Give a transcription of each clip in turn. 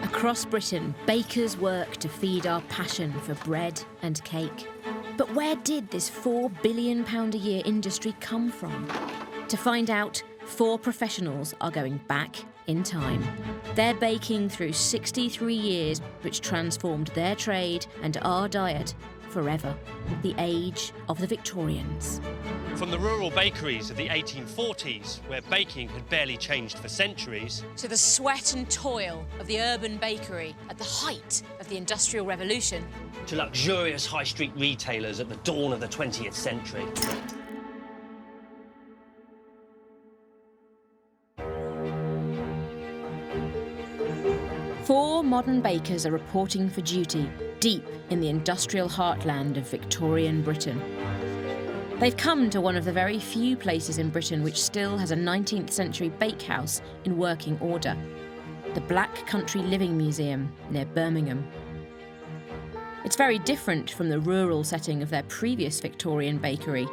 Across Britain, bakers work to feed our passion for bread and cake. But where did this £4 billion a year industry come from? To find out, 4 professionals are going back in time. They're baking through 63 years, which transformed their trade and our diet forever. The age of the Victorians. From the rural bakeries of the 1840s, where baking had barely changed for centuries, to the sweat and toil of the urban bakery at the height of the Industrial Revolution, to luxurious high street retailers at the dawn of the 20th century. Four modern bakers are reporting for duty deep in the industrial heartland of Victorian Britain. They've come to one of the very few places in Britain which still has a 19th century bakehouse in working order, the Black Country Living Museum near Birmingham. It's very different from the rural setting of their previous Victorian bakery.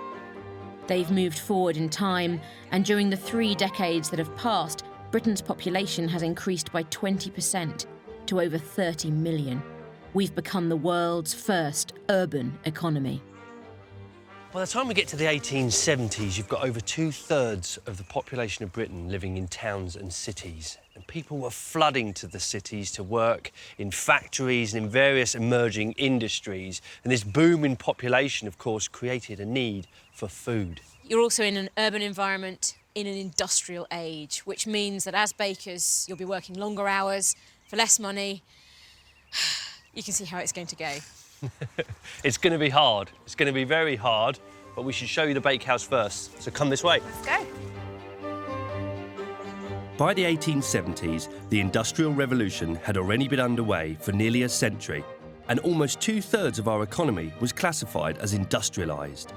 They've moved forward in time, and during the 3 decades that have passed, Britain's population has increased by 20% to over 30 million. We've become the world's first urban economy. By the time we get to the 1870s, you've got over 2/3 of the population of Britain living in towns and cities. And people were flooding to the cities to work in factories and in various emerging industries. And this boom in population, of course, created a need for food. you're also in an urban environment in an industrial age, which means that as bakers, you'll be working longer hours for less money. You can see how it's going to go. It's going to be hard. It's going to be very hard, but we should show you the bakehouse first. So come this way. Let's go. By the 1870s, the Industrial Revolution had already been underway for nearly a century, and almost 2/3 of our economy was classified as industrialised.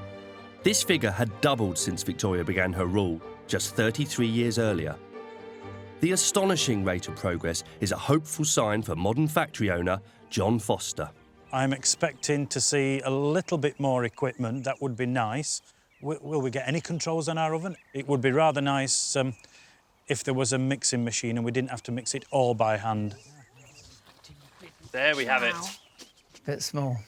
This figure had doubled since Victoria began her rule, just 33 years earlier. The astonishing rate of progress is a hopeful sign for modern factory owner John Foster. I'm expecting to see a little bit more equipment. That would be nice. Will we get any controls on our oven? It would be rather nice if there was a mixing machine and we didn't have to mix it all by hand. There we have it. Bit small.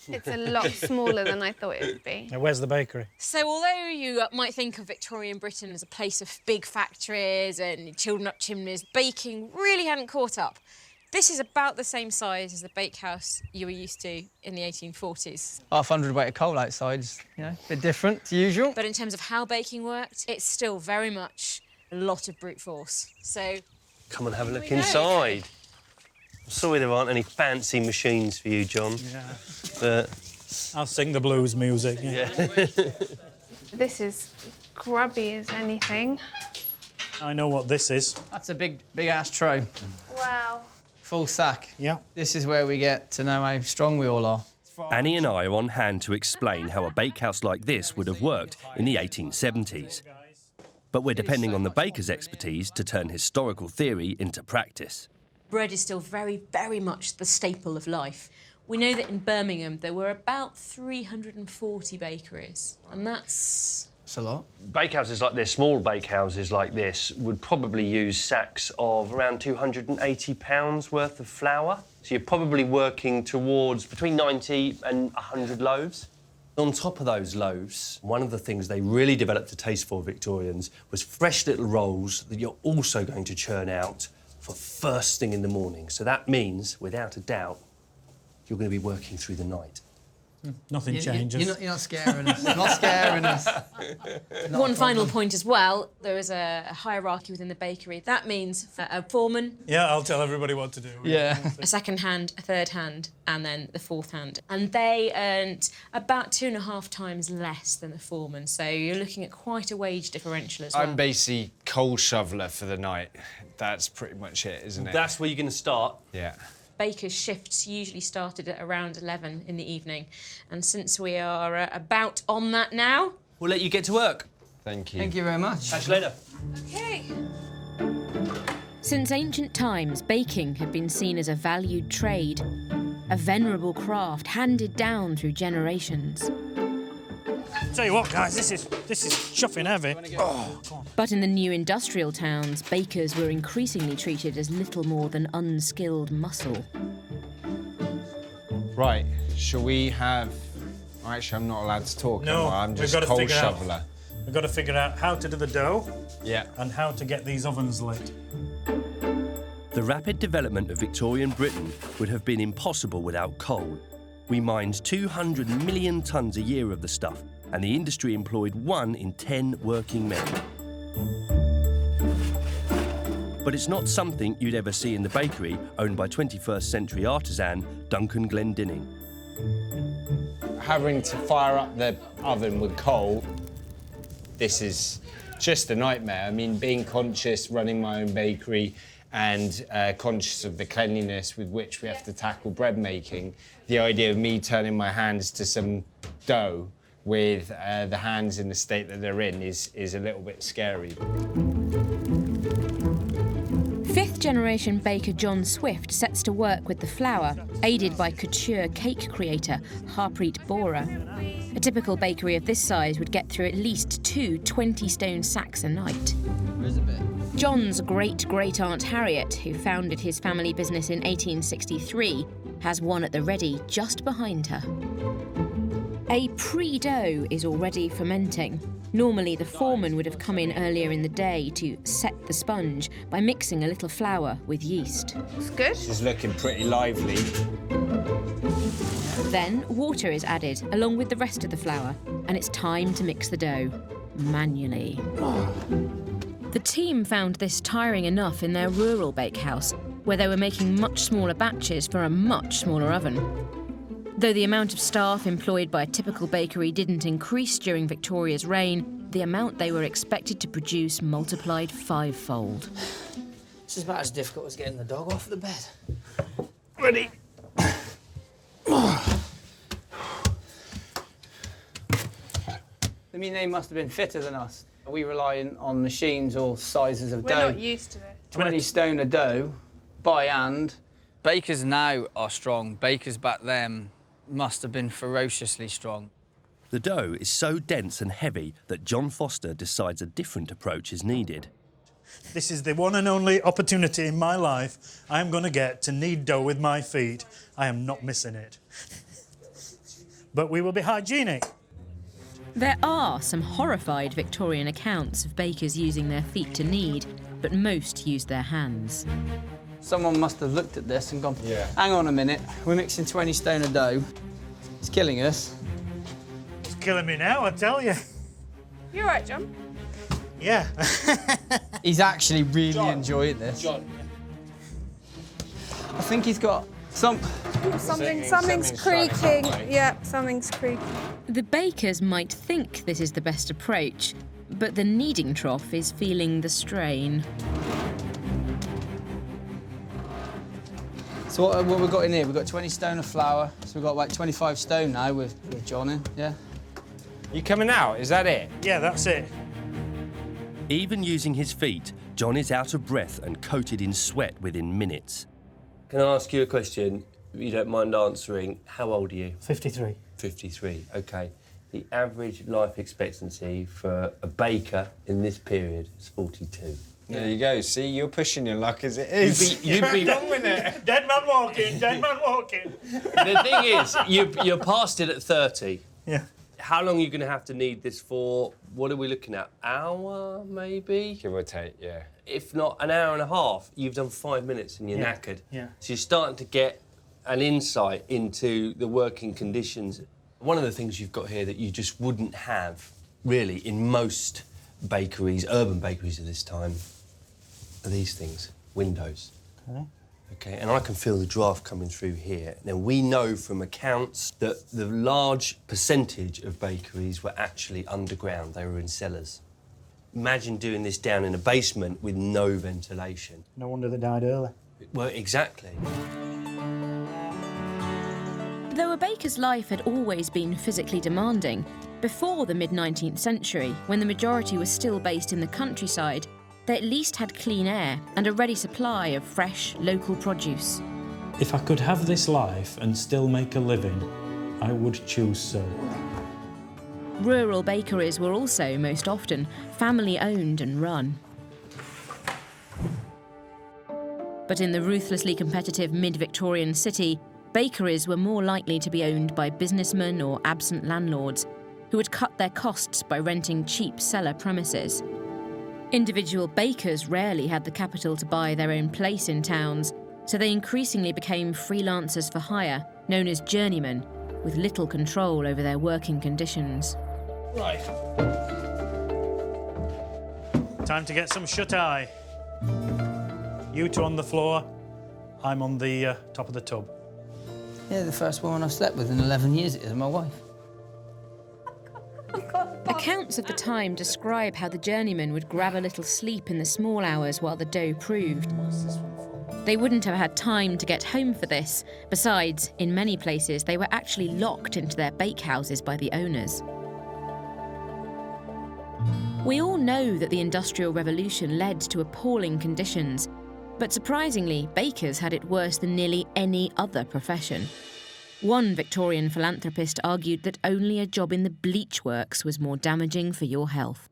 It's a lot smaller than I thought it would be. Now, where's the bakery? So although you might think of Victorian Britain as a place of big factories and children up chimneys, baking really hadn't caught up. This is about the same size as the bakehouse you were used to in the 1840s. 100 weight of coal outside is, a bit different to usual. But in terms of how baking worked, it's still very much a lot of brute force. So Come and have a look inside. Sorry there aren't any fancy machines for you, John. Yeah. But I'll sing the blues music. Yeah. This is grubby as anything. I know what this is. That's a big ass tray. Wow. Full sack. Yeah. This is where we get to know how strong we all are. Annie and I are on hand to explain how a bakehouse like this would have worked in the 1870s. But we're depending on the baker's expertise to turn historical theory into practice. bread is still very, very much the staple of life. We know that in Birmingham there were about 340 bakeries, and that's a lot. bakehouses like this, small bakehouses like this, would probably use sacks of around £280 worth of flour. So you're probably working towards between 90 and 100 loaves. On top of those loaves, one of the things they really developed a taste for, Victorians, was fresh little rolls that you're also going to churn out for first thing in the morning. So that means, without a doubt, you're going to be working through the night. Nothing changes. You're not scaring us. Not scaring us. one final point as well. There is a hierarchy within the bakery. That means a foreman, Yeah, I'll tell everybody what to do. Yeah. a second hand, a third hand, and then the fourth hand. And they earned about 2.5 times less than the foreman. So you're looking at quite a wage differential as well. I'm basically coal shoveler for the night. That's pretty much it, isn't it? That's where you're going to start. Yeah. Bakers' shifts usually started at around 11 in the evening. And since we are about on that now... We'll let you get to work. Thank you. Thank you very much. Catch you later. OK. Since ancient times, baking had been seen as a valued trade, a venerable craft handed down through generations. Tell you what, guys, this is chuffing heavy. Oh, come on. But in the new industrial towns, bakers were increasingly treated as little more than unskilled muscle. Right, shall we have... Oh, actually, I'm not allowed to talk, No, am I? I'm just we've got to coal figure out- shoveler. We've got to figure out how to do the dough Yeah. and how to get these ovens lit. The rapid development of Victorian Britain would have been impossible without coal. We mined 200 million tonnes a year of the stuff, and the industry employed 1 in 10 working men. But it's not something you'd ever see in the bakery owned by 21st century artisan Duncan Glendinning. Having to fire up the oven with coal, this is just a nightmare. I mean, being conscious, running my own bakery, and conscious of the cleanliness with which we have to tackle bread making, the idea of me turning my hands to some dough with the hands in the state that they're in is a little bit scary. Fifth-generation baker John Swift sets to work with the flour, aided by couture cake creator Harpreet Bora. A typical bakery of this size would get through at least 2 20-stone sacks a night. John's great-great-aunt Harriet, who founded his family business in 1863, has one at the ready just behind her. A pre-dough is already fermenting. Normally, the foreman would have come in earlier in the day to set the sponge by mixing a little flour with yeast. It's good. It's looking pretty lively. Then water is added along with the rest of the flour, and it's time to mix the dough manually. The team found this tiring enough in their rural bakehouse, where they were making much smaller batches for a much smaller oven. Though the amount of staff employed by a typical bakery didn't increase during Victoria's reign, the amount they were expected to produce multiplied 5-fold. This is about as difficult as getting the dog off the bed. Ready? I mean, they must have been fitter than us. Are we relying on machines or sizes of We're dough? not used to it. 20 stone of dough by hand. Bakers now are strong. Bakers back then must have been ferociously strong. The dough is so dense and heavy that John Foster decides a different approach is needed. This is the one and only opportunity in my life I'm going to get to knead dough with my feet. I am not missing it. But we will be hygienic. There are some horrified Victorian accounts of bakers using their feet to knead, but most used their hands. Someone must have looked at this and gone, Yeah. hang on a minute, we're mixing 20 stone of dough. It's killing us. It's killing me now, I tell you. You all right, John? Yeah. He's actually really enjoying this. John. I think he's got Something's creaking. Yeah, something's creaking. The bakers might think this is the best approach, but the kneading trough is feeling the strain. So what we've got in here, we've got 20 stone of flour, so we've got like 25 stone now with John in, yeah? You coming out? Is that it? Yeah, that's it. Even using his feet, John is out of breath and coated in sweat within minutes. Can I ask you a question, if you don't mind answering? How old are you? 53. 53, OK. The average life expectancy for a baker in this period is 42. There you go. See, you're pushing your luck as it is. You'd be Crack on with it. Dead man walking, dead man walking. The thing is, you're past it at 30. Yeah. How long are you going to have to knead this for? What are we looking at? Hour, maybe? Give or take, yeah. If not an hour and a half, you've done 5 minutes and you're Yeah, knackered. yeah. So you're starting to get an insight into the working conditions. One of the things you've got here that you just wouldn't have, really, in most bakeries, urban bakeries of this time, are these things, windows. Okay. Okay, and I can feel the draft coming through here. Now, we know from accounts that the large percentage of bakeries were actually underground. They were in cellars. Imagine doing this down in a basement with no ventilation. No wonder they died early. Well, exactly. Though a baker's life had always been physically demanding, before the mid-19th century, when the majority was still based in the countryside, they at least had clean air and a ready supply of fresh, local produce. If I could have this life and still make a living, I would choose so. Rural bakeries were also, most often, family-owned and run. But in the ruthlessly competitive mid-Victorian city, bakeries were more likely to be owned by businessmen or absent landlords who would cut their costs by renting cheap cellar premises. Individual bakers rarely had the capital to buy their own place in towns, so they increasingly became freelancers for hire, known as journeymen, with little control over their working conditions. Right. Time to get some shut-eye. You two on the floor, I'm on the top of the tub. Yeah, the first woman I've slept with in 11 years is my wife. Accounts of the time describe how the journeymen would grab a little sleep in the small hours while the dough proved. They wouldn't have had time to get home for this. Besides, in many places, they were actually locked into their bakehouses by the owners. We all know that the Industrial Revolution led to appalling conditions, but surprisingly, bakers had it worse than nearly any other profession. One Victorian philanthropist argued that only a job in the bleach works was more damaging for your health.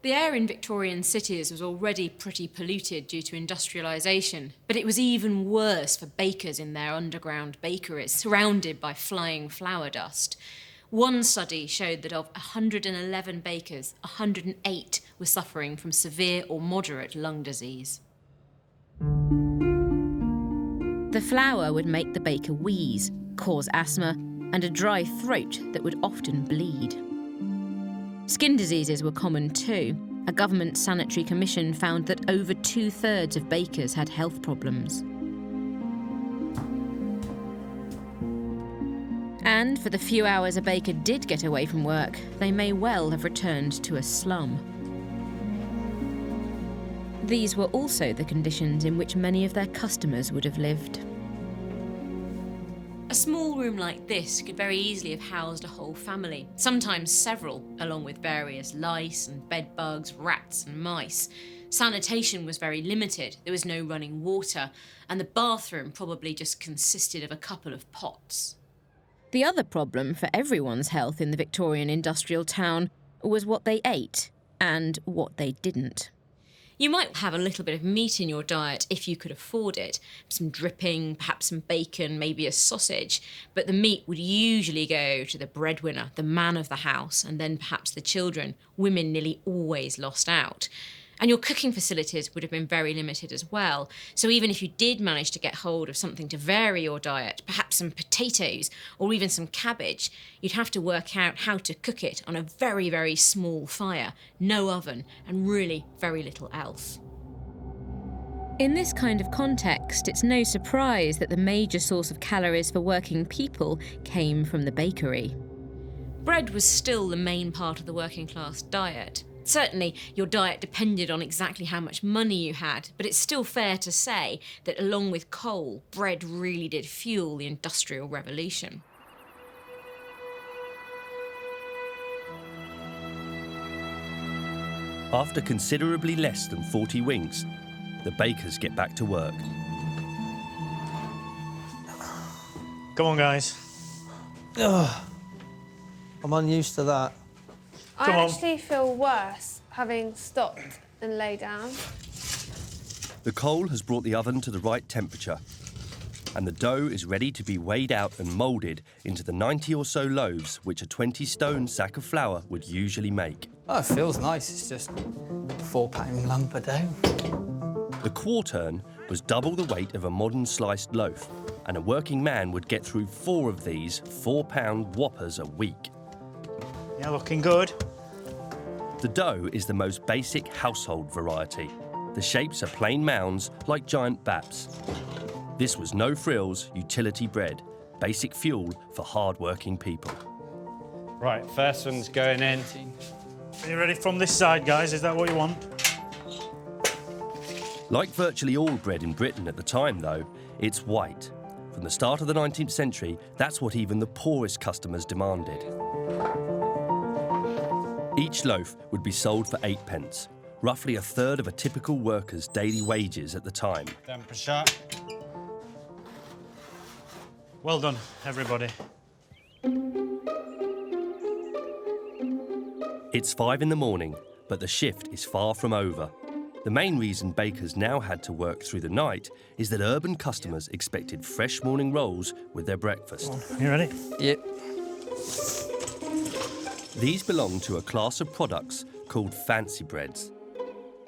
The air in Victorian cities was already pretty polluted due to industrialisation, but it was even worse for bakers in their underground bakeries, surrounded by flying flour dust. One study showed that of 111 bakers, 108 were suffering from severe or moderate lung disease. The flour would make the baker wheeze, cause asthma, and a dry throat that would often bleed. Skin diseases were common too. A government sanitary commission found that over 2/3 of bakers had health problems. And for the few hours a baker did get away from work, they may well have returned to a slum. These were also the conditions in which many of their customers would have lived. A small room like this could very easily have housed a whole family, sometimes several, along with various lice and bed bugs, rats and mice. Sanitation was very limited, there was no running water, and the bathroom probably just consisted of a couple of pots. The other problem for everyone's health in the Victorian industrial town was what they ate and what they didn't. You might have a little bit of meat in your diet if you could afford it. Some dripping, perhaps some bacon, maybe a sausage. But the meat would usually go to the breadwinner, the man of the house, and then perhaps the children. Women nearly always lost out. And your cooking facilities would have been very limited as well. So even if you did manage to get hold of something to vary your diet, perhaps some potatoes or even some cabbage, you'd have to work out how to cook it on a very, very small fire, no oven, and really very little else. In this kind of context, it's no surprise that the major source of calories for working people came from the bakery. Bread was still the main part of the working class diet. Certainly, your diet depended on exactly how much money you had, but it's still fair to say that along with coal, bread really did fuel the Industrial Revolution. After considerably less than 40 winks, the bakers get back to work. Come on, guys. Ugh. I'm unused to that. I Come on. actually feel worse having stopped and lay down. The coal has brought the oven to the right temperature, and the dough is ready to be weighed out and moulded into the 90 or so loaves which a 20-stone sack of flour would usually make. Oh, it feels nice. It's just a 4-pound lump of dough. The quartern was double the weight of a modern sliced loaf, and a working man would get through 4 of these 4-pound whoppers a week. Yeah, looking good. The dough is the most basic household variety. The shapes are plain mounds like giant baps. This was no frills utility bread, basic fuel for hard-working people. Right, first one's going in. Are you ready from this side, guys? Is that what you want? Like virtually all bread in Britain at the time, though, it's white. From the start of the 19th century, that's what even the poorest customers demanded. Each loaf would be sold for 8p, roughly a third of a typical worker's daily wages at the time. Damper shot. Well done, everybody. It's 5 in the morning, but the shift is far from over. The main reason bakers now had to work through the night is that urban customers expected fresh morning rolls with their breakfast. You ready? Yep. These belong to a class of products called fancy breads,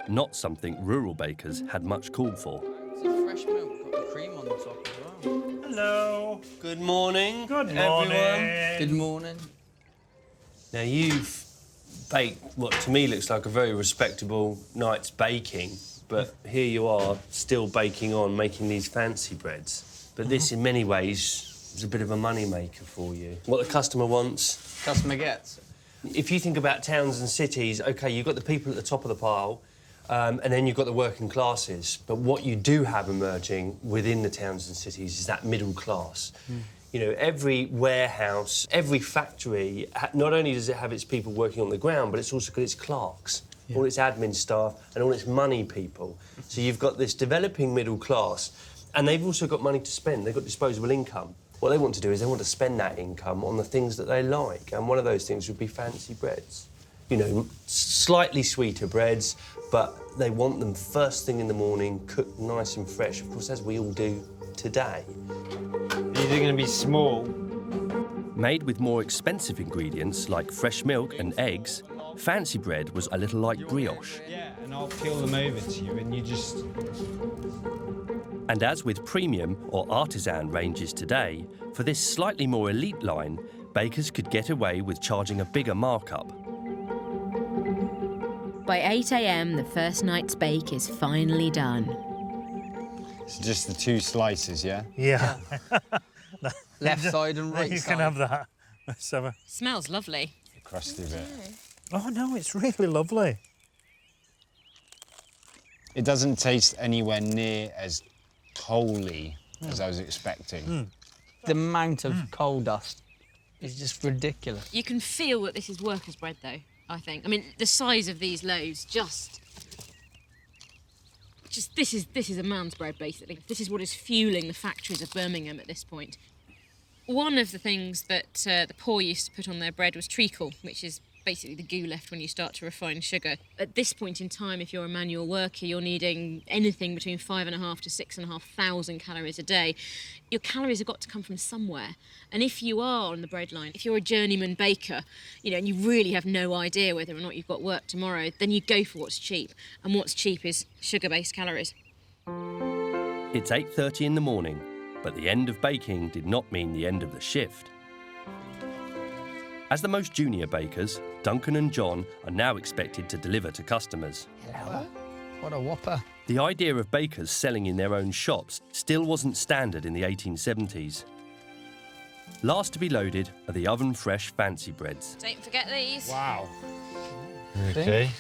not something rural bakers had much call for. Fresh milk, got the cream on the top as well. Hello. Good morning. Good everyone. morning. Good morning. Now you've baked what to me looks like a very respectable night's baking, but here you are still baking on, making these fancy breads. But this, in many ways, is a bit of a money maker for you. What the customer wants. Customer gets. If you think about towns and cities, OK, you've got the people at the top of the pile, and then you've got the working classes. But what you do have emerging within the towns and cities is that middle class. You know, every warehouse, every factory, not only does it have its people working on the ground, but it's also got its clerks, all its admin staff and all its money people. So you've got this developing middle class, and they've also got money to spend. They've got disposable income. What they want to do is they want to spend that income on the things that they like, and one of those things would be fancy breads. You know, slightly sweeter breads, but they want them first thing in the morning, cooked nice and fresh, of course, as we all do today. These are going to be small. Made with more expensive ingredients like fresh milk and eggs, fancy bread was a little like brioche. Yeah, and I'll peel them over to you, and you just... And as with premium or artisan ranges today, for this slightly more elite line, bakers could get away with charging a bigger markup. By 8 a.m, the first night's bake is finally done. It's just the 2 slices, yeah? Yeah. Left side and right You side. can have that. Let's have a... Smells lovely. The crusty bit. Oh, no, it's really lovely. It doesn't taste anywhere near as coaly as I was expecting. The amount of coal dust is just ridiculous. You can feel that this is workers' bread, though, I think. I mean, the size of these loaves just this is a man's bread, basically. This is what is fueling the factories of Birmingham at this point. One of the things that the poor used to put on their bread was treacle, which is basically the goo left when you start to refine sugar. At this point in time, if you're a manual worker, you're needing anything between 5,500 to 6,500 calories a day. Your calories have got to come from somewhere. And if you are on the bread line, if you're a journeyman baker, you know, and you really have no idea whether or not you've got work tomorrow, then you go for what's cheap. And what's cheap is sugar-based calories. It's 8:30 in the morning, but the end of baking did not mean the end of the shift. As the most junior bakers, Duncan and John are now expected to deliver to customers. Hello. What a whopper. The idea of bakers selling in their own shops still wasn't standard in the 1870s. Last to be loaded are the oven-fresh fancy breads. Don't forget these. Wow. OK.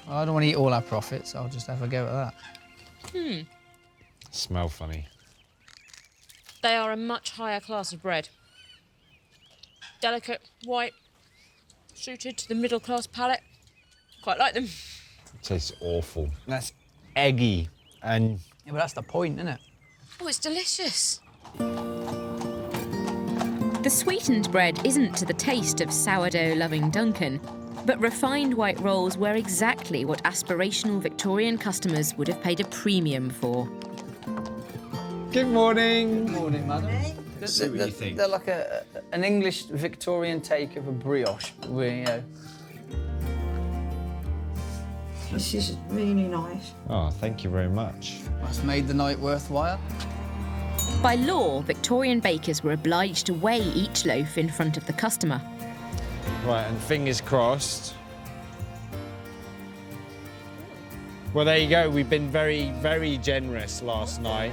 I don't want to eat all our profits. I'll just have a go at that. Smell funny. They are a much higher class of bread. Delicate, white, suited to the middle-class palate. Quite like them. It tastes awful. That's eggy and... Yeah, but that's the point, isn't it? Oh, it's delicious. The sweetened bread isn't to the taste of sourdough-loving Duncan, but refined white rolls were exactly what aspirational Victorian customers would have paid a premium for. Good morning. Good morning, madam. See what you think. They're like an English Victorian take of a brioche. You know. This is really nice. Oh, thank you very much. That's made the night worthwhile. By law, Victorian bakers were obliged to weigh each loaf in front of the customer. Right, and fingers crossed. Well, there you go. We've been very, very generous last night.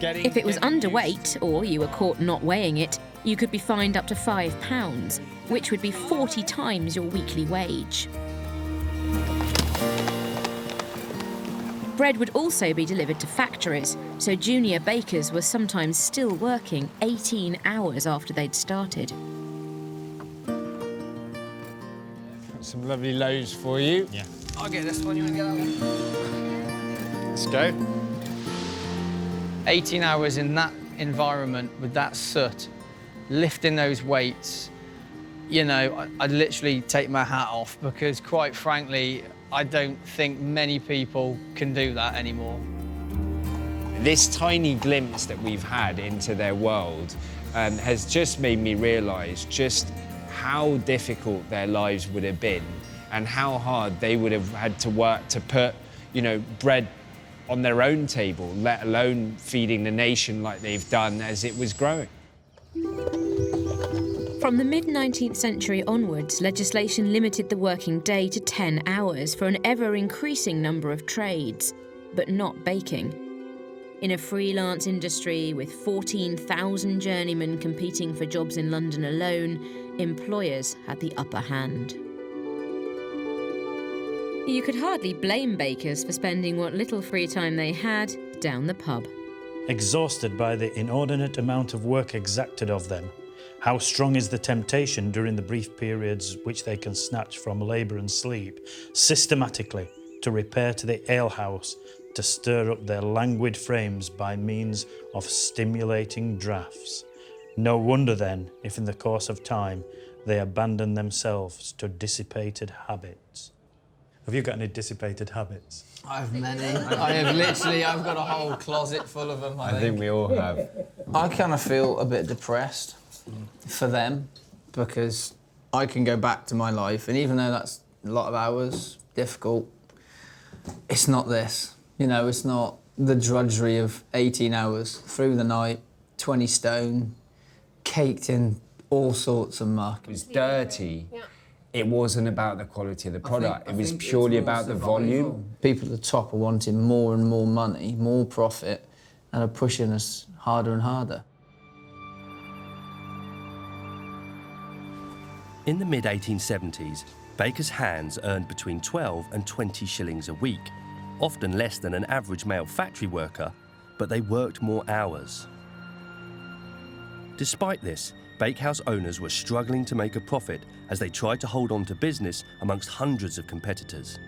If it was underweight, or you were caught not weighing it, you could be fined up to £5, which would be 40 times your weekly wage. Bread would also be delivered to factories, so junior bakers were sometimes still working 18 hours after they'd started. Got some lovely loaves for you. Yeah. I'll get this one. You want to get that one? Let's go. 18 hours in that environment with that soot, lifting those weights, you know, I'd literally take my hat off because, quite frankly, I don't think many people can do that anymore. This tiny glimpse that we've had into their world has just made me realise just how difficult their lives would have been and how hard they would have had to work to put, you know, bread on their own table, let alone feeding the nation like they've done as it was growing. From the mid-19th century onwards, legislation limited the working day to 10 hours for an ever-increasing number of trades, but not baking. In a freelance industry with 14,000 journeymen competing for jobs in London alone, employers had the upper hand. You could hardly blame bakers for spending what little free time they had down the pub. Exhausted by the inordinate amount of work exacted of them, how strong is the temptation during the brief periods which they can snatch from labour and sleep, systematically to repair to the alehouse to stir up their languid frames by means of stimulating draughts. No wonder then, if in the course of time they abandon themselves to dissipated habits. Have you got any dissipated habits? I have many. I've got a whole closet full of them, I think we all have. I kind of feel a bit depressed for them because I can go back to my life, and even though that's a lot of hours, difficult, it's not this. You know, it's not the drudgery of 18 hours through the night, 20 stone, caked in all sorts of muck. It was dirty. Yeah. It wasn't about the quality of the product. It was purely about the volume. People at the top are wanting more and more money, more profit, and are pushing us harder and harder. In the mid-1870s, bakers' hands earned between 12 and 20 shillings a week, often less than an average male factory worker, but they worked more hours. Despite this, bakehouse owners were struggling to make a profit as they tried to hold on to business amongst hundreds of competitors.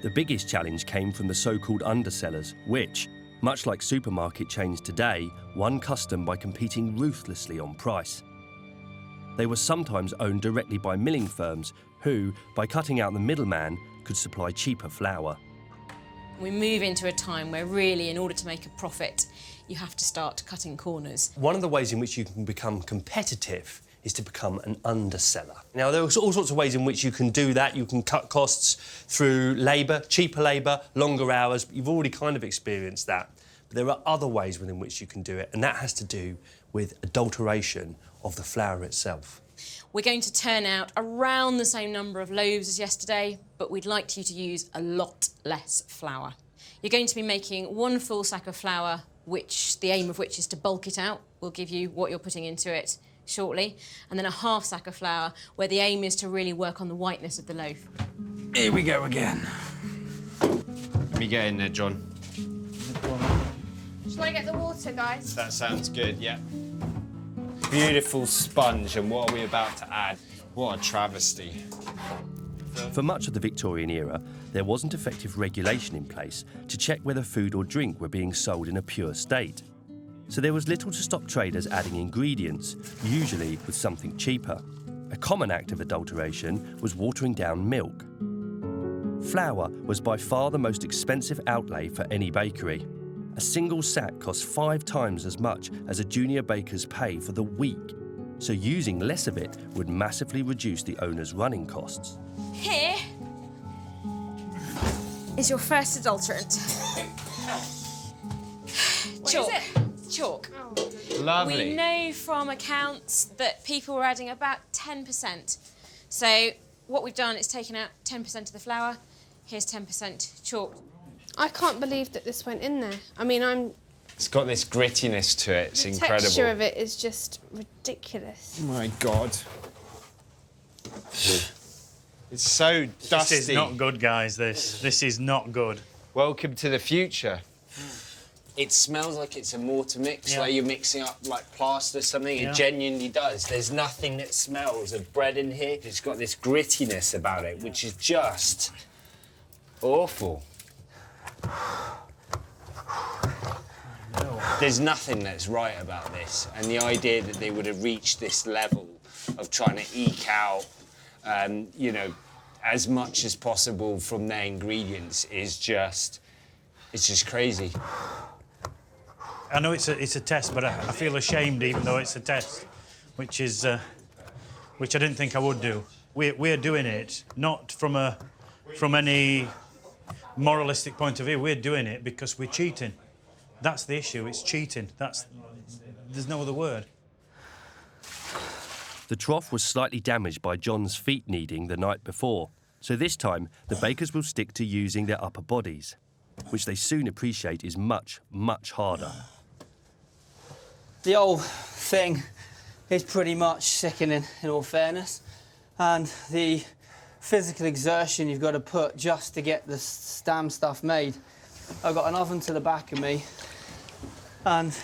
The biggest challenge came from the so-called undersellers, which, much like supermarket chains today, won custom by competing ruthlessly on price. They were sometimes owned directly by milling firms who, by cutting out the middleman, could supply cheaper flour. We move into a time where really, in order to make a profit, you have to start cutting corners. One of the ways in which you can become competitive is to become an underseller. Now, there are all sorts of ways in which you can do that. You can cut costs through labour, cheaper labour, longer hours. You've already kind of experienced that. But there are other ways within which you can do it, and that has to do with adulteration of the flour itself. We're going to turn out around the same number of loaves as yesterday, but we'd like you to use a lot less flour. You're going to be making 1 full sack of flour, which the aim of which is to bulk it out. We'll give you what you're putting into it shortly. And then a half sack of flour, where the aim is to really work on the whiteness of the loaf. Here we go again. Let me get in there, John. Shall I get the water, guys? That sounds good, yeah. Beautiful sponge, and what are we about to add? What a travesty. For much of the Victorian era, there wasn't effective regulation in place to check whether food or drink were being sold in a pure state. So there was little to stop traders adding ingredients, usually with something cheaper. A common act of adulteration was watering down milk. Flour was by far the most expensive outlay for any bakery. A single sack cost 5 times as much as a junior baker's pay for the week, so using less of it would massively reduce the owner's running costs. Here is your first adulterant. Chalk. What is it? Chalk. Oh. Lovely. We know from accounts that people were adding about 10%. So what we've done is taken out 10% of the flour. Here's 10% chalk. I can't believe that this went in there. I mean, It's got this grittiness to it. It's the incredible. The texture of it is just ridiculous. Oh my God. It's so dusty. This is not good, guys, this. This is not good. Welcome to the future. It smells like it's a mortar mix, like you're mixing up like plaster or something. It genuinely does. There's nothing that smells of bread in here. It's got this grittiness about it, which is just awful. There's nothing that's right about this, and the idea that they would have reached this level of trying to eke out, you know, as much as possible from their ingredients is just, it's just crazy. I know it's a test, but I feel ashamed even though it's a test, which I didn't think I would do. We're doing it not from any moralistic point of view. We're doing it because we're cheating. That's the issue. It's cheating. There's no other word. The trough was slightly damaged by John's feet kneading the night before, so this time the bakers will stick to using their upper bodies, which they soon appreciate is much, much harder. The whole thing is pretty much sickening, in all fairness, and the physical exertion you've got to put just to get the damn stuff made. I've got an oven to the back of me, and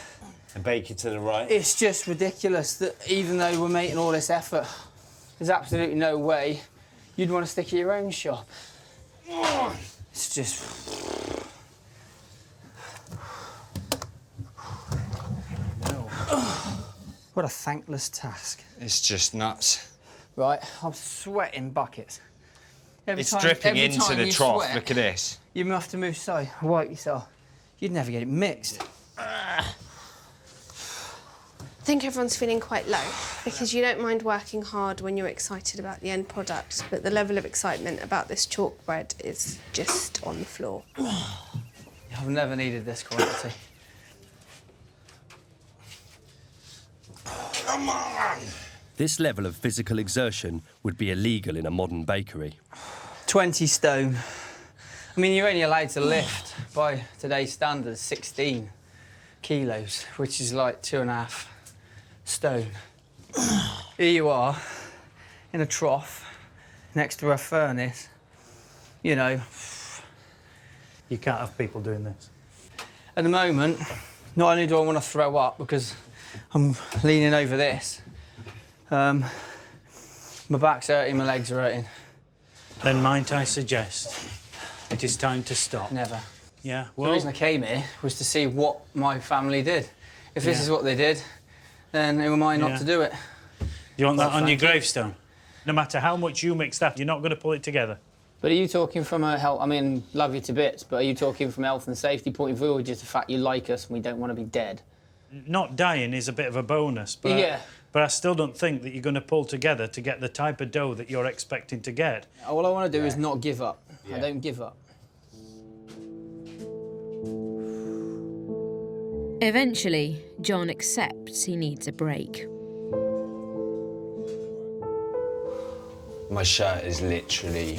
a baker to the right. It's just ridiculous that even though we're making all this effort, there's absolutely no way you'd want to stick at your own shop. It's just... What a thankless task. It's just nuts. Right, I'm sweating buckets. It's dripping into the trough. Sweat, look at this. You have to move aside, wipe yourself. You'd never get it mixed. I think everyone's feeling quite low because you don't mind working hard when you're excited about the end product, but the level of excitement about this chalk bread is just on the floor. I've never needed this quantity. Come on! This level of physical exertion would be illegal in a modern bakery. 20 stone. I mean, you're only allowed to lift, by today's standards, 16 kilos, which is like 2.5 stone. Here you are, in a trough, next to a furnace. You know. You can't have people doing this. At the moment, not only do I want to throw up because I'm leaning over this, my back's hurting, my legs are hurting. Then might I suggest it is time to stop? Never. Yeah, well... The reason I came here was to see what my family did. If this is what they did, then who am I not to do it? You want that on your gravestone? No matter how much you mix that, you're not going to pull it together. But are you talking from a health... I mean, love you to bits, but are you talking from a health and safety point of view, or just the fact you like us and we don't want to be dead? Not dying is a bit of a bonus, but... Yeah. But I still don't think that you're going to pull together to get the type of dough that you're expecting to get. All I want to do is not give up. Yeah. I don't give up. Eventually, John accepts he needs a break. My shirt is literally...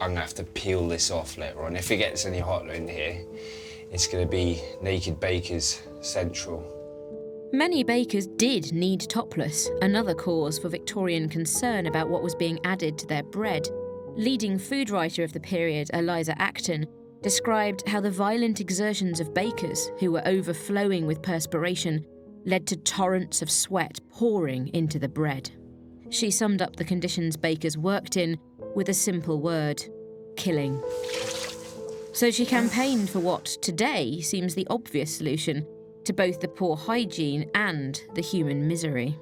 I'm going to have to peel this off later on. If it gets any hotter in here, it's going to be Naked Bakers Central. Many bakers did need topless, another cause for Victorian concern about what was being added to their bread. Leading food writer of the period, Eliza Acton, described how the violent exertions of bakers, who were overflowing with perspiration, led to torrents of sweat pouring into the bread. She summed up the conditions bakers worked in with a simple word: killing. So she campaigned for what today seems the obvious solution to both the poor hygiene and the human misery.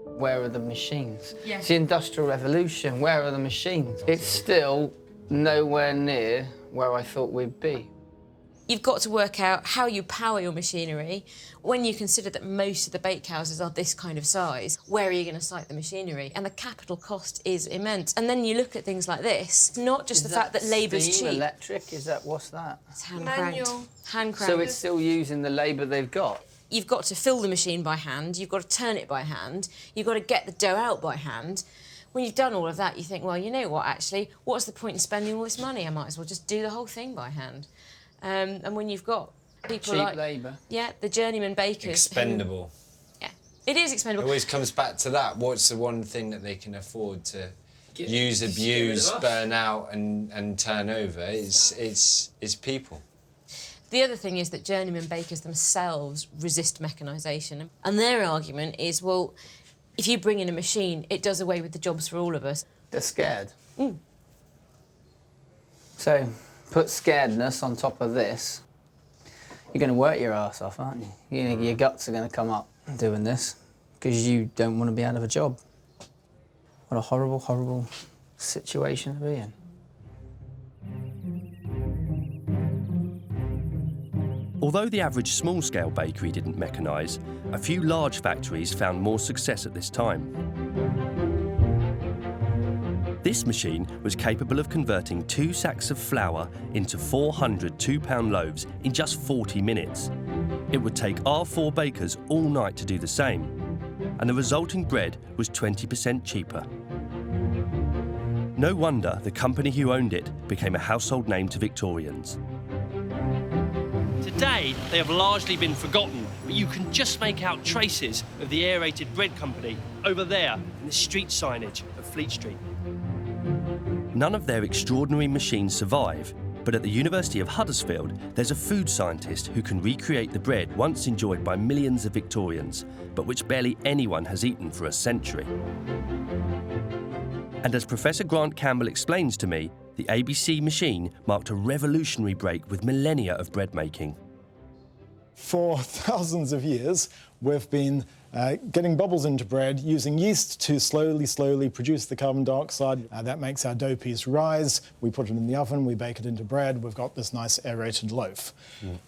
Where are the machines? Yes. It's the Industrial Revolution. Where are the machines? It's still nowhere near where I thought we'd be. You've got to work out how you power your machinery. When you consider that most of the bakehouses are this kind of size, where are you going to site the machinery? And the capital cost is immense. And then you look at things like this, not just the fact that labour's cheap. Electric? What's that? It's hand-cranked. Hand-cranked. So it's still using the labour they've got? You've got to fill the machine by hand, you've got to turn it by hand, you've got to get the dough out by hand. When you've done all of that, you think, well, you know what, actually, what's the point in spending all this money? I might as well just do the whole thing by hand. And when you've got people cheap like... labour. Yeah, the journeyman bakers... Expendable. Yeah, it is expendable. It always comes back to that. What's the one thing that they can afford to use, abuse, burn out and turn over? It's people. The other thing is that journeyman bakers themselves resist mechanisation. And their argument is, well, if you bring in a machine, it does away with the jobs for all of us. They're scared. Mm. So, put scaredness on top of this, you're going to work your arse off, aren't you? Your guts are going to come up doing this because you don't want to be out of a job. What a horrible, horrible situation to be in. Although the average small-scale bakery didn't mechanise, a few large factories found more success at this time. This machine was capable of converting 2 sacks of flour into 400 two-pound loaves in just 40 minutes. It would take our 4 bakers all night to do the same, and the resulting bread was 20% cheaper. No wonder the company who owned it became a household name to Victorians. Today, they have largely been forgotten, but you can just make out traces of the aerated bread company over there in the street signage of Fleet Street. None of their extraordinary machines survive, but at the University of Huddersfield, there's a food scientist who can recreate the bread once enjoyed by millions of Victorians, but which barely anyone has eaten for a century. And as Professor Grant Campbell explains to me, the ABC machine marked a revolutionary break with millennia of bread making. For thousands of years, we've been getting bubbles into bread using yeast to slowly produce the carbon dioxide. That makes our dough piece rise. We put it in the oven, we bake it into bread. We've got this nice aerated loaf.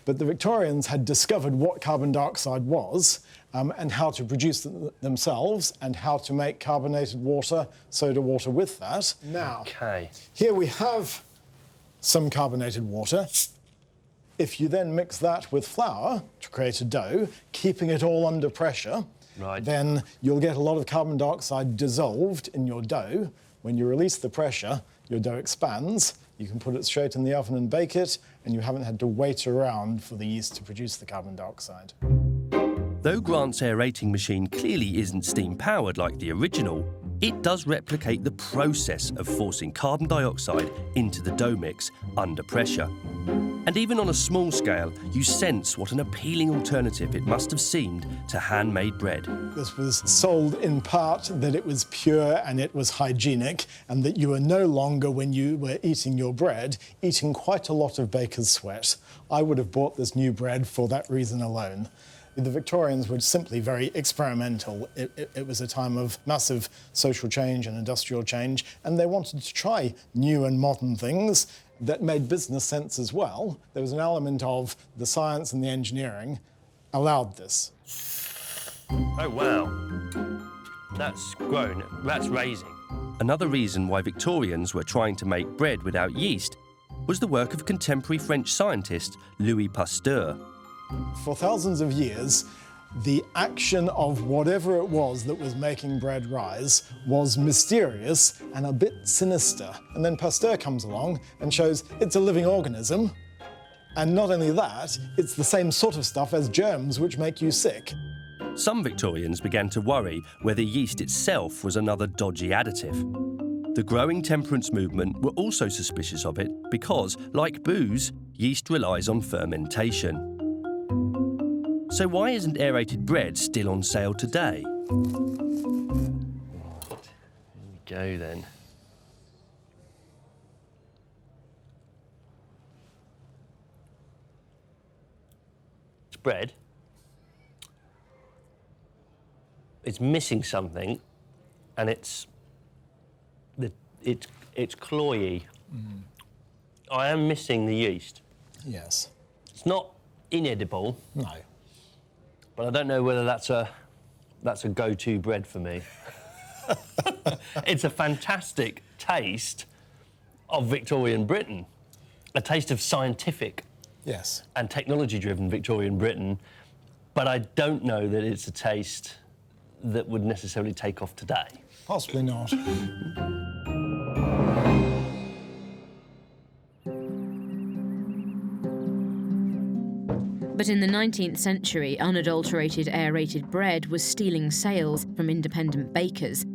But the Victorians had discovered what carbon dioxide was and how to produce it themselves and how to make carbonated water, soda water with that. Now, here we have some carbonated water. If you then mix that with flour to create a dough, keeping it all under pressure, then you'll get a lot of carbon dioxide dissolved in your dough. When you release the pressure, your dough expands. You can put it straight in the oven and bake it, and you haven't had to wait around for the yeast to produce the carbon dioxide. Though Grant's aerating machine clearly isn't steam-powered like the original, it does replicate the process of forcing carbon dioxide into the dough mix under pressure. And even on a small scale, you sense what an appealing alternative it must have seemed to handmade bread. This was sold in part that it was pure and it was hygienic, and that you were no longer, when you were eating your bread, eating quite a lot of baker's sweat. I would have bought this new bread for that reason alone. The Victorians were simply very experimental. It was a time of massive social change and industrial change, and they wanted to try new and modern things that made business sense as well. There was an element of the science and the engineering allowed this. Oh, wow. That's grown. That's raising. Another reason why Victorians were trying to make bread without yeast was the work of contemporary French scientist Louis Pasteur. For thousands of years, the action of whatever it was that was making bread rise was mysterious and a bit sinister. And then Pasteur comes along and shows it's a living organism. And not only that, it's the same sort of stuff as germs which make you sick. Some Victorians began to worry whether yeast itself was another dodgy additive. The growing temperance movement were also suspicious of it because, like booze, yeast relies on fermentation. So why isn't aerated bread still on sale today? Here we go then. It's bread. It's missing something, and it's cloyy. I am missing the yeast. Yes. It's not inedible. No. But I don't know whether that's a go-to bread for me. It's a fantastic taste of Victorian Britain, a taste of scientific and technology-driven Victorian Britain, but I don't know that it's a taste that would necessarily take off today. Possibly not. But in the 19th century, unadulterated aerated bread was stealing sales from independent bakers,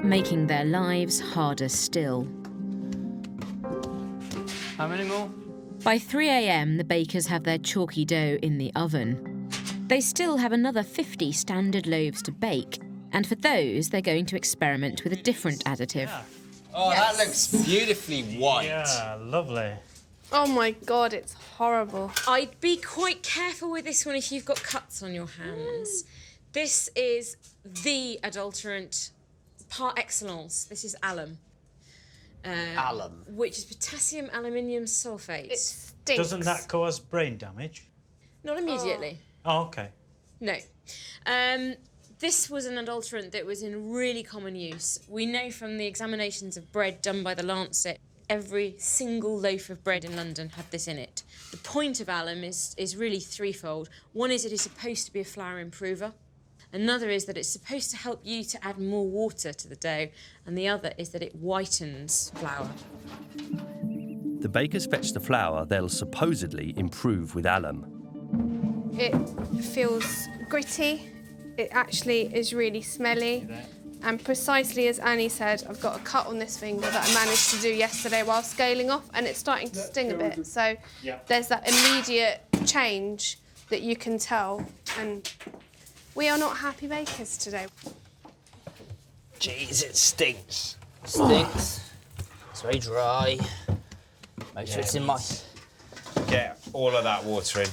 making their lives harder still. How many more? By 3 a.m, the bakers have their chalky dough in the oven. They still have another 50 standard loaves to bake, and for those, they're going to experiment with a different additive. Oh, that looks beautifully white. Yeah, lovely. Oh my God, it's horrible. I'd be quite careful with this one if you've got cuts on your hands. This is the adulterant par excellence. This is alum. Alum. Which is potassium aluminium sulfate. It stinks. Doesn't that cause brain damage? Not immediately. Oh, OK. No. This was an adulterant that was in really common use. We know from the examinations of bread done by the Lancet, every single loaf of bread in London had this in it. The point of alum is really threefold. One is it is supposed to be a flour improver. Another is that it's supposed to help you to add more water to the dough. And the other is that it whitens flour. The bakers fetch the flour they'll supposedly improve with alum. It feels gritty. It actually is really smelly. And precisely as Annie said, I've got a cut on this finger that I managed to do yesterday while scaling off, and it's starting to sting a bit. So there's that immediate change that you can tell. And we are not happy bakers today. Jeez, it stinks. Stinks. It's very dry. Make sure it's in my... Get all of that water in.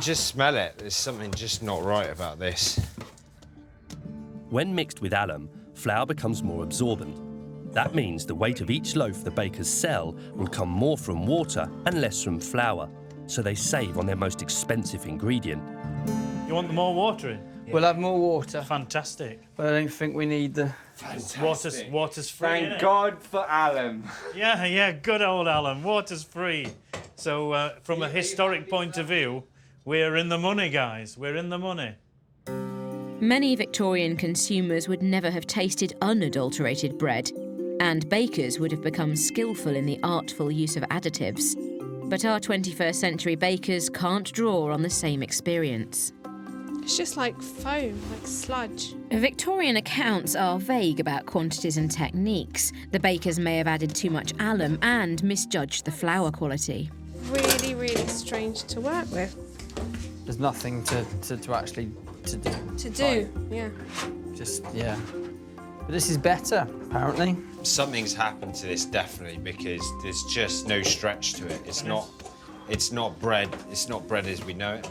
Just smell it. There's something just not right about this. When mixed with alum, flour becomes more absorbent. That means the weight of each loaf the bakers sell will come more from water and less from flour, so they save on their most expensive ingredient. You want more water in? We'll have more water. Fantastic. But I don't think we need the... Water's free, Thank innit? God for alum. Yeah, good old alum. Water's free. So, from a historic point of view, we're in the money, guys. We're in the money. Many Victorian consumers would never have tasted unadulterated bread, and bakers would have become skillful in the artful use of additives. But our 21st century bakers can't draw on the same experience. It's just like foam, like sludge. Victorian accounts are vague about quantities and techniques. The bakers may have added too much alum and misjudged the flour quality. Really, really strange to work with. There's nothing to actually do. To do, yeah. Just, yeah. But this is better, apparently. Something's happened to this, definitely, because there's just no stretch to it. It's not bread. It's not bread as we know it.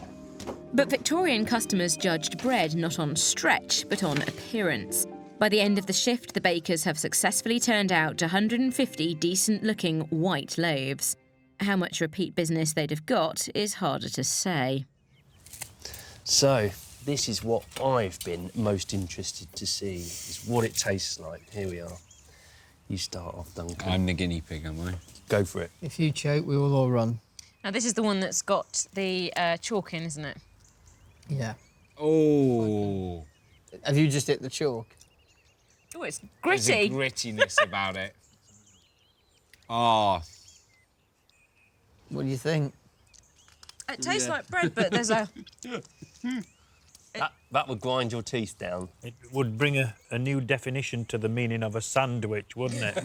But Victorian customers judged bread not on stretch, but on appearance. By the end of the shift, the bakers have successfully turned out 150 decent-looking white loaves. How much repeat business they'd have got is harder to say. So, this is what I've been most interested to see, is what it tastes like. Here we are. You start off, Duncan. I'm the guinea pig, am I? Go for it. If you choke, we will all run. Now, this is the one that's got the chalk in, isn't it? Yeah. Oh. Have you just hit the chalk? Oh, it's There's a gritty. grittiness about it. Oh. What do you think? It tastes like bread, but there's a... That would grind your teeth down. It would bring a new definition to the meaning of a sandwich, wouldn't it?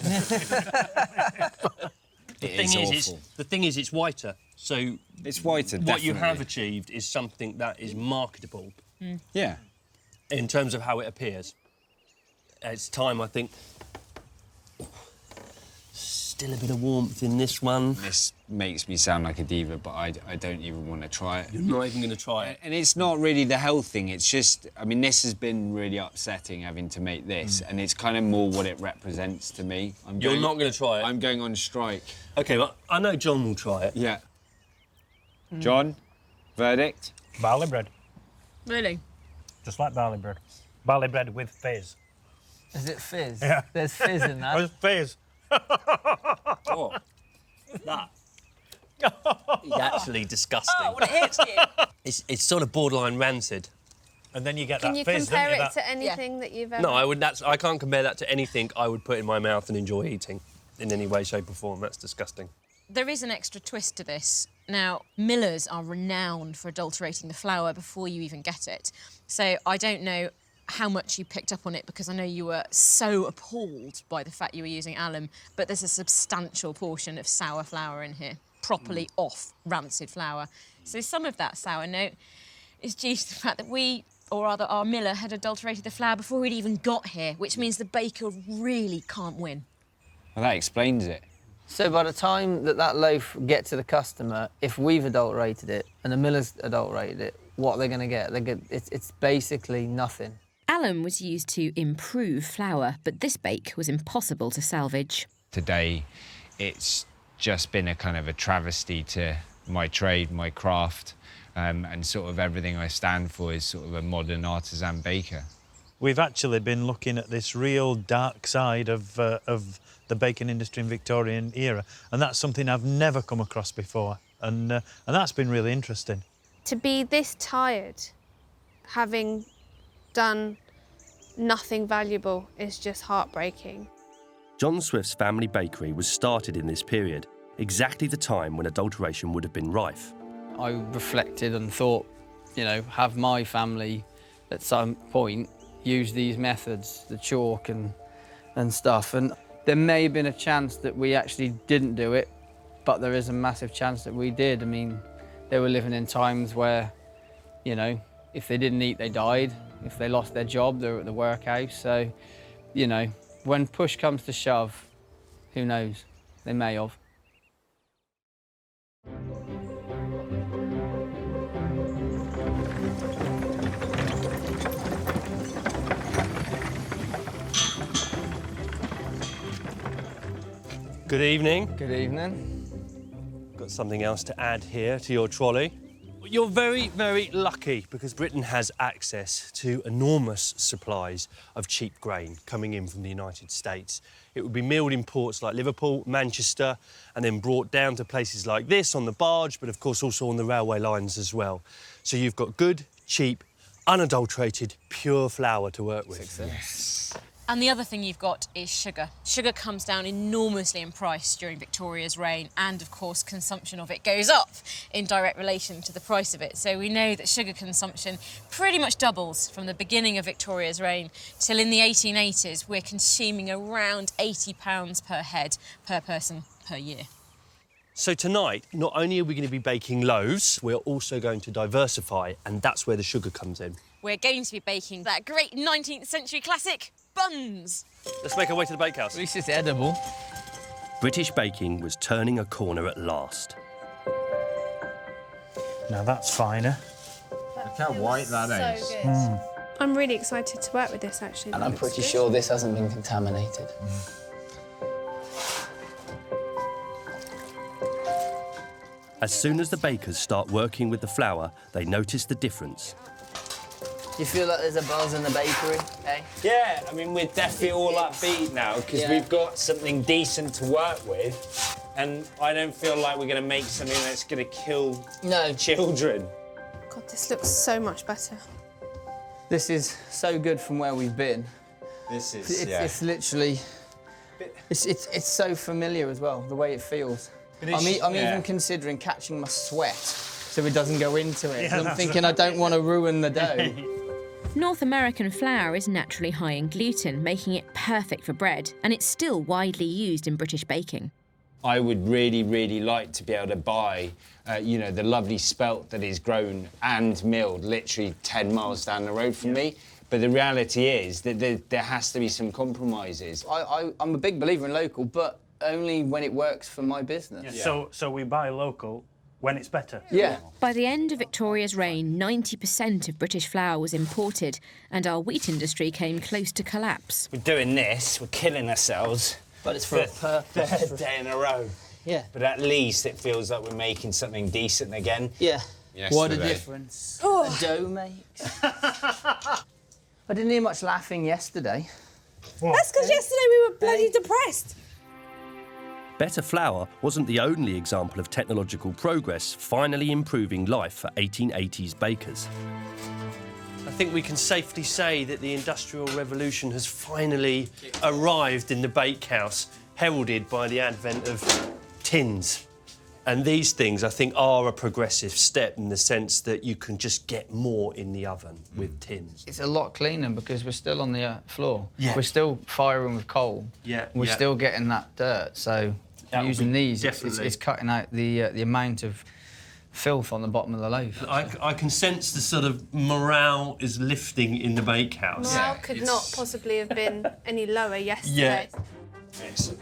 The thing is, it's whiter. So it's whiter, what you definitely. have achieved is something that is marketable. Yeah. In terms of how it appears. It's time, I think. Still a bit of warmth in this one. This makes me sound like a diva, but I don't even want to try it. You're not even going to try it. And it's not really the health thing, it's just, I mean, this has been really upsetting having to make this, and it's kind of more what it represents to me. You're not going to try it? I'm going on strike. OK, well, I know John will try it. Yeah. John, verdict? Barley bread. Really? Just like barley bread. Barley bread with fizz. Is it fizz? Yeah. There's fizz in that. There's fizz. Oh, that is actually disgusting. Oh, when it hits you. It's sort of borderline rancid. And then you get Can that you fizz, compare don't you? it to anything that you've ever... No, I can't compare that to anything I would put in my mouth and enjoy eating in any way, shape or form. That's disgusting. There is an extra twist to this. Now, millers are renowned for adulterating the flour before you even get it. So I don't know how much you picked up on it, because I know you were so appalled by the fact you were using alum, but there's a substantial portion of sour flour in here, properly off rancid flour. So some of that sour note is due to the fact that we, or rather our miller, had adulterated the flour before we'd even got here, which means the baker really can't win. Well, that explains it. So by the time that loaf gets to the customer, if we've adulterated it and the miller's adulterated it, what are they going to get? It's basically nothing. Alum was used to improve flour, but this bake was impossible to salvage. Today, it's just been a kind of a travesty to my trade, my craft, and sort of everything I stand for is sort of a modern artisan baker. We've actually been looking at this real dark side of the baking industry in Victorian era, and that's something I've never come across before, and that's been really interesting. To be this tired, having done nothing valuable, is just heartbreaking. John Swift's family bakery was started in this period, exactly the time when adulteration would have been rife. I reflected and thought, you know, have my family at some point use these methods, the chalk and stuff. And there may have been a chance that we actually didn't do it, but there is a massive chance that we did. I mean, they were living in times where, you know, if they didn't eat, they died. If they lost their job, they were at the workhouse. So, you know, when push comes to shove, who knows? They may have. Good evening. Good evening. Got something else to add here to your trolley. You're very, very lucky because Britain has access to enormous supplies of cheap grain coming in from the United States. It would be milled in ports like Liverpool, Manchester, and then brought down to places like this on the barge, but of course also on the railway lines as well. So you've got good, cheap, unadulterated, pure flour to work with. Yes. And the other thing you've got is sugar. Sugar comes down enormously in price during Victoria's reign, and of course consumption of it goes up in direct relation to the price of it. So we know that sugar consumption pretty much doubles from the beginning of Victoria's reign till in the 1880s we're consuming around £80 per head per person per year. So tonight, not only are we going to be baking loaves, we're also going to diversify, and that's where the sugar comes in. We're going to be baking that great 19th century classic, Buns. Let's make our way to the bakehouse. At least it's edible. British baking was turning a corner at last. Now that's finer. Look how white that is. So good. I'm really excited to work with this, actually. And I'm pretty sure this hasn't been contaminated. As soon as the bakers start working with the flour, they notice the difference. Do you feel like there's a buzz in the bakery, eh? Yeah, I mean, we're definitely all upbeat now because we've got something decent to work with, and I don't feel like we're going to make something that's going to kill children. God, this looks so much better. This is so good from where we've been. This is, It's literally... It's so familiar as well, the way it feels. I'm even considering catching my sweat so it doesn't go into it. Yeah, I'm thinking I don't want to ruin the dough. North American flour is naturally high in gluten, making it perfect for bread, and it's still widely used in British baking. I would really, really like to be able to buy, you know, the lovely spelt that is grown and milled literally 10 miles down the road from me. But the reality is that there has to be some compromises. I'm a big believer in local, but only when it works for my business. Yeah. So we buy local when it's better. Yeah. By the end of Victoria's reign, 90% of British flour was imported, and our wheat industry came close to collapse. We're doing this, we're killing ourselves. But it's for a purpose. Third day in a row. Yeah. But at least it feels like we're making something decent again. Yeah. Yesterday. What a difference a dough makes. I didn't hear much laughing yesterday. That's because yesterday we were bloody depressed. Better flour wasn't the only example of technological progress finally improving life for 1880s bakers. I think we can safely say that the Industrial Revolution has finally arrived in the bakehouse, heralded by the advent of tins. And these things, I think, are a progressive step in the sense that you can just get more in the oven with tins. It's a lot cleaner because we're still on the floor. Yeah. We're still firing with coal. Yeah. We're still getting that dirt. So using these, definitely. it's cutting out the amount of filth on the bottom of the loaf. I can sense the sort of morale is lifting in the bakehouse. Morale could not possibly have been any lower yesterday. Yeah. Excellent.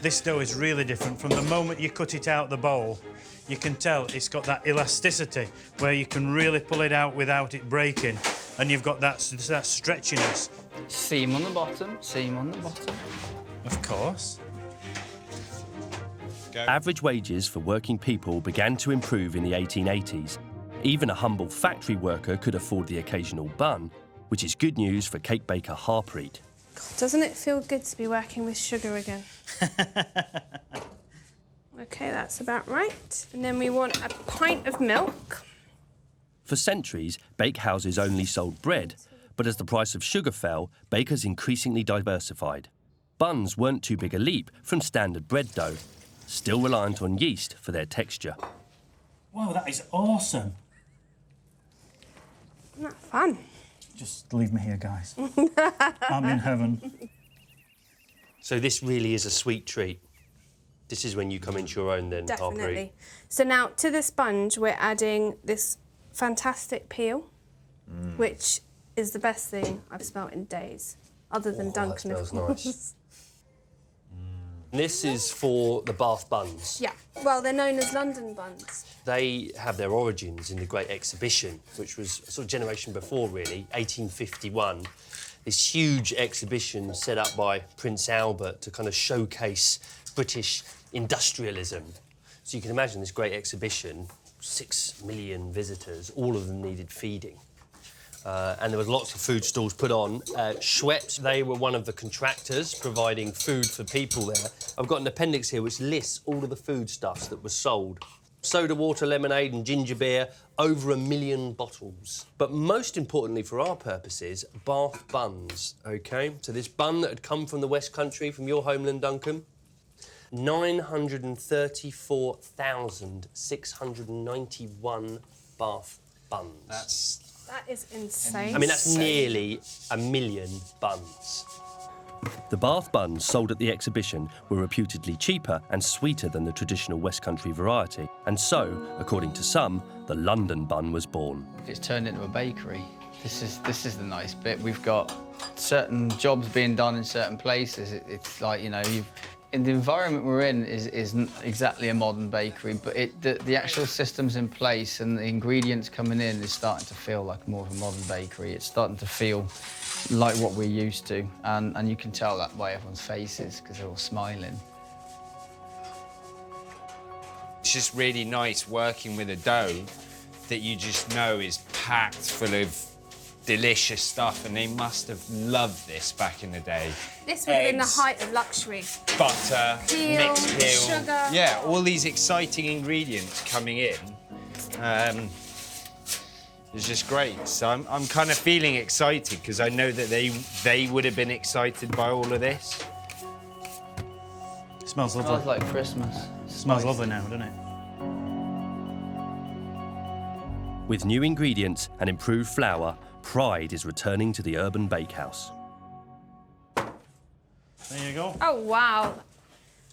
This dough is really different. From the moment you cut it out the bowl, you can tell it's got that elasticity where you can really pull it out without it breaking, and you've got that stretchiness. Seam on the bottom, seam on the bottom. Of course. Average wages for working people began to improve in the 1880s. Even a humble factory worker could afford the occasional bun, which is good news for cake baker Harpreet. Doesn't it feel good to be working with sugar again? OK, that's about right. And then we want a pint of milk. For centuries, bakehouses only sold bread, but as the price of sugar fell, bakers increasingly diversified. Buns weren't too big a leap from standard bread dough, still reliant on yeast for their texture. Wow, that is awesome. Isn't that fun? Just leave me here, guys. I'm in heaven. So this really is a sweet treat. This is when you come into your own then, Definitely. So now, to the sponge, we're adding this fantastic peel, which is the best thing I've smelt in days, other than Duncan, of course. Nice. This is for the Bath buns. Yeah, well, they're known as London buns. They have their origins in the Great Exhibition, which was a sort of generation before, really, 1851. This huge exhibition set up by Prince Albert to kind of showcase British industrialism. So you can imagine this great exhibition, 6 million visitors, all of them needed feeding. And there was lots of food stalls put on. Schweppes, they were one of the contractors providing food for people there. I've got an appendix here which lists all of the foodstuffs that were sold. Soda water, lemonade and ginger beer, over 1 million bottles. But most importantly for our purposes, Bath buns, OK? So this bun that had come from the West Country, from your homeland, Duncan, 934,691 Bath buns. That is insane. I mean, that's nearly 1 million buns. The Bath buns sold at the exhibition were reputedly cheaper and sweeter than the traditional West Country variety, and so, according to some, the London bun was born. It's turned into a bakery. This is the nice bit. We've got certain jobs being done in certain places. It's like, you know, in the environment we're in isn't exactly a modern bakery, but the actual systems in place and the ingredients coming in is starting to feel like more of a modern bakery. It's starting to feel like what we're used to, and you can tell that by everyone's faces because they're all smiling. It's just really nice working with a dough that you just know is packed full of delicious stuff, and they must have loved this back in the day. This would have been the height of luxury. Butter, Peel, mixed peel. sugar. Yeah, all these exciting ingredients coming in. It's just great. So I'm kind of feeling excited because I know that they would have been excited by all of this. It smells lovely. Smells like Christmas. Smells lovely now, doesn't it? With new ingredients and improved flour, pride is returning to the urban bakehouse. There you go. Oh, wow.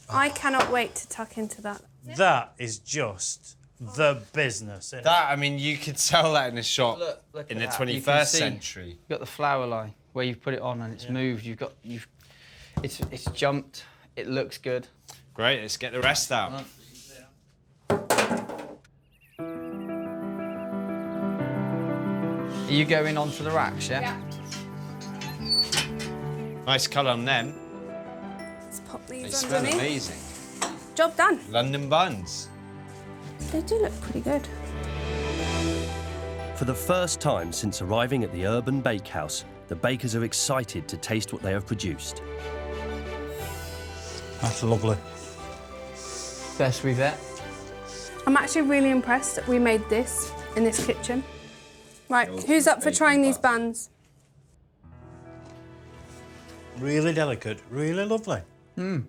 I cannot wait to tuck into that. That is just the business, isn't it? That, I mean, you could sell that in a shop Look in the at that. You 21st can see century. You've got the flour line where you've put it on and it's moved. It's jumped. It looks good. Great, let's get the rest out. Are you going onto the racks, yeah? Nice colour on them. Let's pop They these smell underneath. amazing. Job done. London buns. They do look pretty good. For the first time since arriving at the urban bakehouse, the bakers are excited to taste what they have produced. That's lovely. Best we've had. I'm actually really impressed that we made this in this kitchen. Right, who's up for trying these buns? Really delicate, really lovely. I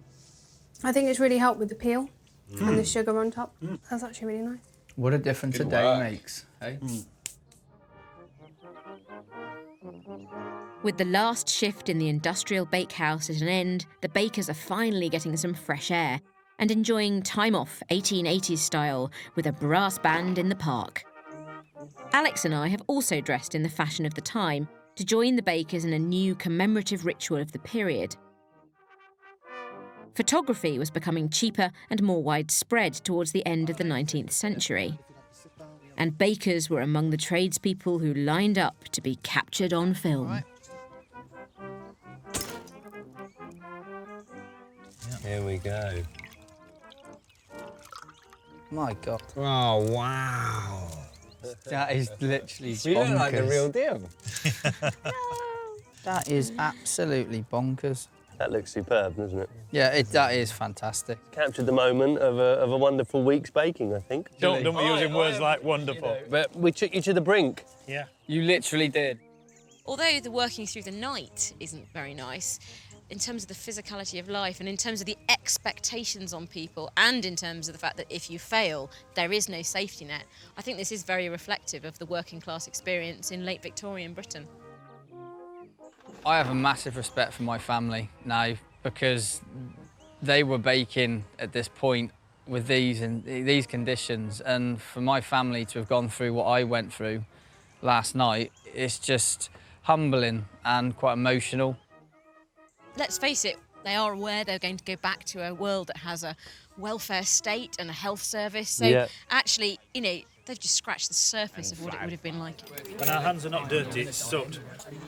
think it's really helped with the peel and the sugar on top. That's actually really nice. What a difference a day makes, eh? With the last shift in the industrial bakehouse at an end, the bakers are finally getting some fresh air and enjoying time off 1880s style with a brass band in the park. Alex and I have also dressed in the fashion of the time to join the bakers in a new commemorative ritual of the period. Photography was becoming cheaper and more widespread towards the end of the 19th century. And bakers were among the tradespeople who lined up to be captured on film. Here we go. My God. Oh, wow. That is literally bonkers. You look like the real deal. That is absolutely bonkers. That looks superb, doesn't it? Yeah, that is fantastic. Captured the moment of a wonderful week's baking, I think. Don't be using words like wonderful. But we took you to the brink. Yeah. You literally did. Although the working through the night isn't very nice, in terms of the physicality of life and in terms of the expectations on people and in terms of the fact that if you fail, there is no safety net, I think this is very reflective of the working class experience in late Victorian Britain. I have a massive respect for my family now because they were baking at this point with these conditions, and for my family to have gone through what I went through last night, it's just humbling and quite emotional. Let's face it, they are aware they're going to go back to a world that has a welfare state and a health service. So actually, you know, they've just scratched the surface of what it would have been like. When our hands are not dirty, it's soot.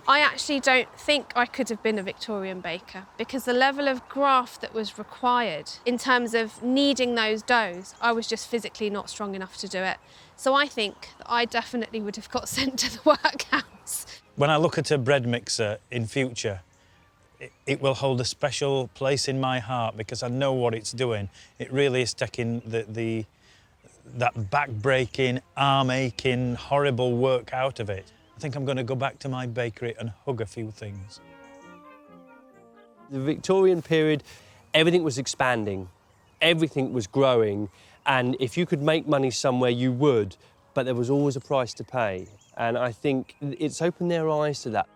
I actually don't think I could have been a Victorian baker because the level of graft that was required in terms of kneading those doughs, I was just physically not strong enough to do it. So I think that I definitely would have got sent to the workhouse. When I look at a bread mixer in future, it will hold a special place in my heart because I know what it's doing. It really is taking that back-breaking, arm-aching, horrible work out of it. I think I'm going to go back to my bakery and hug a few things. The Victorian period, everything was expanding, everything was growing, and if you could make money somewhere, you would, but there was always a price to pay. And I think it's opened their eyes to that.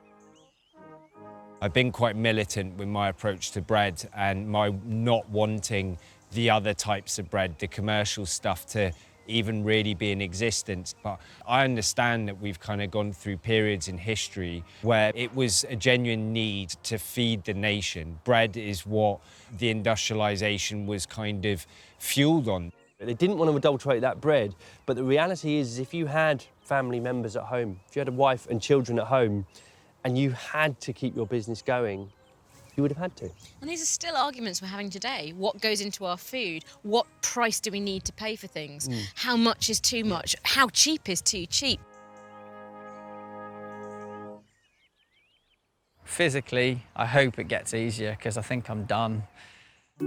I've been quite militant with my approach to bread and my not wanting the other types of bread, the commercial stuff, to even really be in existence. But I understand that we've kind of gone through periods in history where it was a genuine need to feed the nation. Bread is what the industrialisation was kind of fueled on. They didn't want to adulterate that bread, but the reality is if you had family members at home, if you had a wife and children at home, and you had to keep your business going, you would have had to. And these are still arguments we're having today. What goes into our food? What price do we need to pay for things? How much is too much? How cheap is too cheap? Physically, I hope it gets easier because I think I'm done.